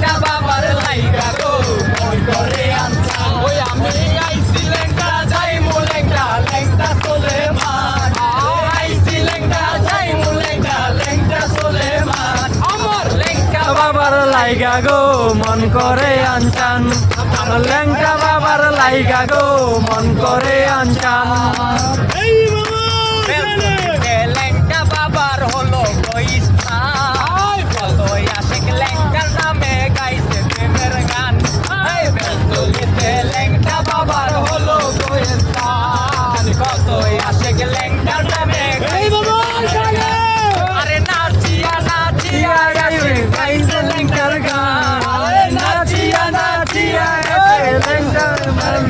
লেংটা বাবার লাইগা গো মন করে আনছান ওই আমি আইছি লেংটা যাইমু লেংটা লেংটা চলে মান আইছি লেংটা যাইমু লেংটা লেংটা চলে মান আমার লেংটা বাবার লাইগা গো মন করে আনছান আমার লেংটা বাবার লাইগা গো মন করে আনছান লেংটা বাবার হলো ইসলাম কতই আশিক লেংটার নামে গাইছে প্রেমের গান বেলতলিতে লেংটা বাবার হলো ইসলাম কতই আশিক লেংটার নামে আরে নাচিয়া নাচিয়া গাইছে লেংটার গান আরে নাচিয়া নাচিয়া লেংটার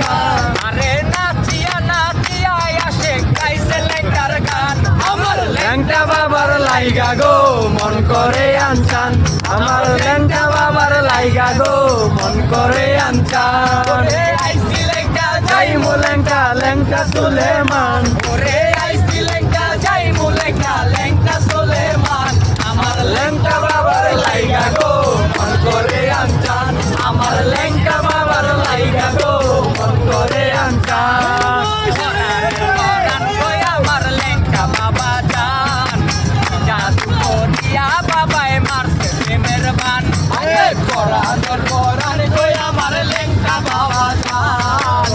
গান আরে নাচিয়া নাচিয়া আসে গাইছে লেংটার গান আমার লেংটা বাবার লাইগা গো মন করে আনছান আমার লেংটা বাবার লাইগা গো মন করে আনছান আইছি লেংটা যাইমু লেংটা লেংটা সুলেমান ওরে আইছি লেংটা যাইমু লেংটা লেংটা সুলেমান আমার লেংটা বাবার লাইগা গো মন করে আনছান আমার লেংটা বাবার লাইগা গো মন করে আনছান আমার লেংটা বাবা জান জাদু করিয়া বাবায় মারছে প্রেমের বান পরানোর পরান কই আমার লেংটা বাবা জান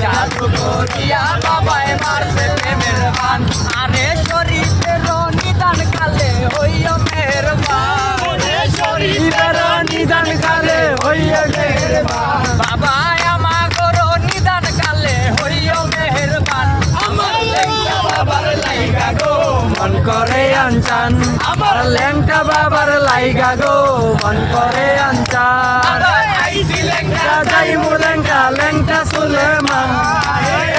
জাদু করিয়া বাবায় মারছে প্রেমের বান আরে শরীফের নিদান কালে হইও মেহেরবান শরীফের নিদান কালে হইও মেহেরবান বাবা আমাগো নিদান কালে হইও মেহেরবান আমার লেংটা বাবার লাইগা গো মন করে আনছান আমার লেংটা বাবার লাইগা গো মন করে আনছান আইছি লেংটা যাইমু লেংটা লেংটা সুলেমান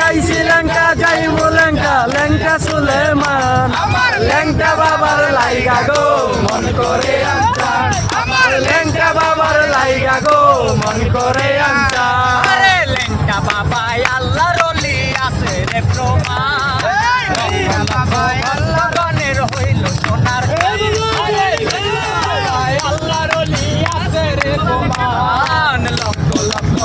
আইছি লেংটা যাইমু লেংটা লেংটা সুলেমান আমার লেংটা বাবার লাইগা গো মন করে আনছান আমার লেংটা বাবার লাইগা গো মন করে আনছান আরে লেংটা বাবা আল্লাহর ওলি আছে রে প্রমাণ আল্লাহ গনের হইল সোনার আল্লাহর ওলি আছে রে প্রমাণ লক্ষ লক্ষ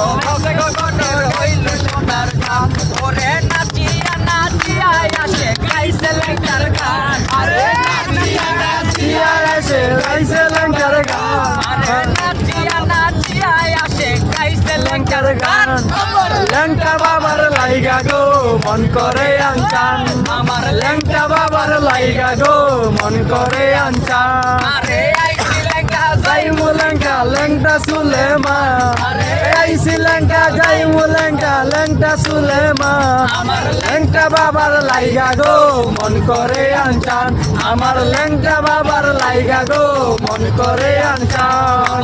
গনের হইল সোনার গান ওরে নাচিয়া নাচিয়া আসে গাইছে লেংটার গান আরে নাচিয়া নাচিয়া আসে গাইছে লেংটার গান আরে নাচিয়া নাচিয়া আসে গাইছে লেংটার গান আমার লেংটা বাবার লাইগা গো মন করে আনছান আমার লেংটা বাবার লাইগা গো মন করে আনছান আরে আইছি লেংটা যাইমু লেংটা লেংটা সুলেমান আরে আইছি লেংটা যাইমু লেংটা লেংটা সুলেমান আমার লেংটা বাবার লাইগা গো মন করে আনছান আমার লেংটা বাবার লাইগা গো মন করে আনছান